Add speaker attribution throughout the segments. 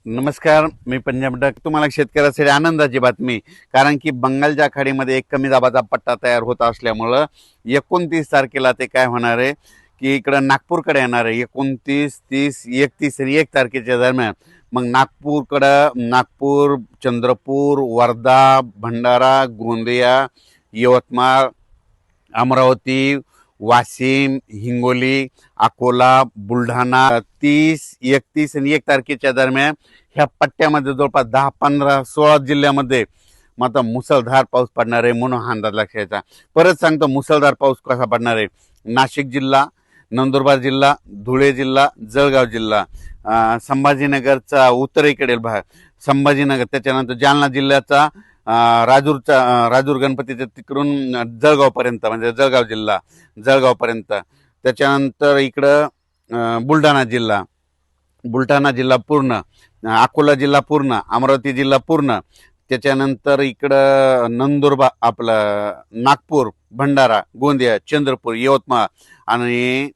Speaker 1: नमस्कार, मी पंजाब डक. तुम्हाला शेतकऱ्यासाठी आनंदाची बातमी. कारण की बंगालच्या खाडीमध्ये एक कमी दाबाचा पट्टा तयार होत असल्यामुळं 29 तारखेला ते काय होणार आहे की इकडं नागपूरकडे येणार आहे. 29, 30, 31 आणि 1 तारखेच्या दरम्यान मग नागपूर, चंद्रपूर, वर्धा, भंडारा, गोंदिया, यवतमाळ, अमरावती, वाशिम, हिंगोली, अकोला, बुलढाणा 30, 31 आणि 1 तारखेच्या दरम्यान ह्या पट्ट्यामध्ये जवळपास 10, 15, 16 जिल्ह्यामध्ये मात्र मुसळधार पाऊस पडणार आहे म्हणून हा अंदाज लक्षात घ्यायचा. परत सांगतो मुसळधार पाऊस कसा पडणार आहे. नाशिक जिल्हा, नंदुरबार जिल्हा, धुळे जिल्हा, जळगाव जिल्हा, संभाजीनगरचा उत्तरेकडील भाग, संभाजीनगर, त्याच्यानंतर जालना जिल्ह्याचा राजूर गणपतीच्या तिकडून जळगावपर्यंत, म्हणजे जळगावपर्यंत. त्याच्यानंतर इकडं बुलढाणा जिल्हा पूर्ण, अकोला जिल्हा पूर्ण, अमरावती जिल्हा पूर्ण. त्याच्यानंतर इकडं नंदुरबार, आपलं नागपूर, भंडारा, गोंदिया, चंद्रपूर, यवतमाळ आणि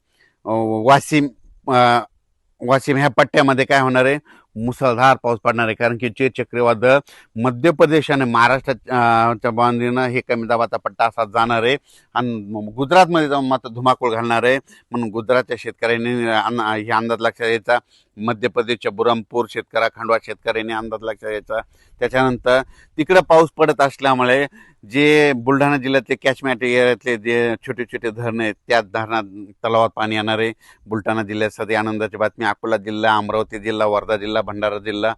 Speaker 1: वाशिम ह्या पट्ट्यामध्ये काय होणार आहे, मुसळधार पाऊस पडणार आहे. कारण की जे चक्रीवादळ मध्य प्रदेश आणि महाराष्ट्राच्या बांधीनं हे कमी दाबाचा पट्टा असा जाणार आहे आणि गुजरातमध्ये जाऊन मात्र धुमाकूळ घालणार आहे. म्हणून गुजरातच्या शेतकऱ्यांनी हे अंदाज लक्षात घ्यायचा. मध्य प्रदेशच्या बुरहानपूर खांडवा शेतकऱ्यांनी अंदाज लक्षात घ्यायचा. त्याच्यानंतर तिकडं पाऊस पडत असल्यामुळे जे बुलढाणा जिल्ह्यातले कॅचमेंट एरियातले जे छोटे छोटे धरण आहेत त्या धरणात तलावात पाणी येणार आहे. बुलढाणा जिल्ह्यासाठी आनंदाची बातमी. अकोला जिल्हा, अमरावती जिल्हा, वर्धा जिल्हा, भंडारा जिल्हा,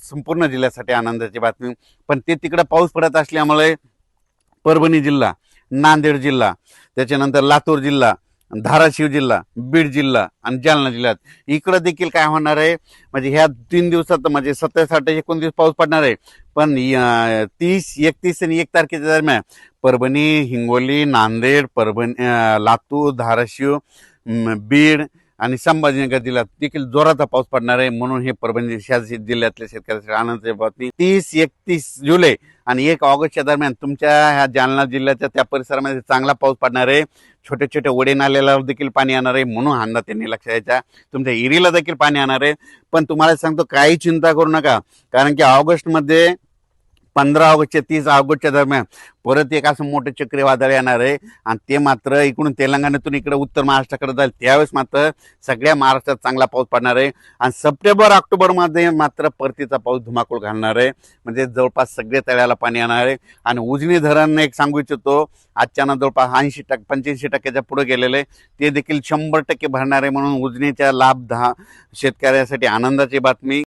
Speaker 1: संपूर्ण जिल्ह्यासाठी आनंदाची बातमी. पण ते तिकडं पाऊस पडत असल्यामुळे परभणी जिल्हा, नांदेड जिल्हा, त्याच्यानंतर लातूर जिल्हा, धाराशिव जिल्हा, बीड जिल्हा आणि जालना जिल्ह्यात इकडं देखील काय होणार आहे, म्हणजे ह्या 3 दिवसात म्हणजे 27, 28, 29 पाऊस पडणार आहे. पण 30, 31 आणि 1 तारखेच्या दरम्यान परभणी, हिंगोली, नांदेड, लातूर, धाराशिव, बीड आणि संभाजीनगर जिल्ह्यात देखील जोराचा पाऊस पडणार आहे. म्हणून हे परभणी जिल्ह्यातल्या शेतकऱ्यांसाठी आनंदाची बातमी. 30, 31 जुलै आणि 1 ऑगस्टच्या दरम्यान तुमच्या ह्या जालना जिल्ह्याच्या त्या परिसरामध्ये चांगला पाऊस पडणार आहे. छोटे छोटे ओढे नाल्याला देखील पाणी येणार आहे. म्हणून हा अंदाज त्यांनी लक्षात घ्यायचा. तुमच्या इरीला देखील पाणी येणार आहे. पण तुम्हाला सांगतो काही चिंता करू नका. कारण की ऑगस्टमध्ये 15 ऑगस्ट ते 30 ऑगस्टच्या दरम्यान परत एक असं मोठं चक्रीवादळ येणार आहे आणि ते मात्र इकडून तेलंगणातून इकडे उत्तर महाराष्ट्राकडे जाईल. त्यावेळेस मात्र सगळ्या महाराष्ट्रात चांगला पाऊस पडणार आहे आणि सप्टेंबर ऑक्टोबरमध्ये मात्र परतीचा पाऊस धुमाकूळ घालणार आहे. म्हणजे जवळपास सगळे तळ्याला पाणी येणार आहे. आणि उजनी धरण एक सांगू इच्छितो, आजच्यानं जवळपास 85% पुढे गेलेले ते देखील 100% भरणार आहे. म्हणून उजनीच्या शेतकऱ्यासाठी आनंदाची बातमी.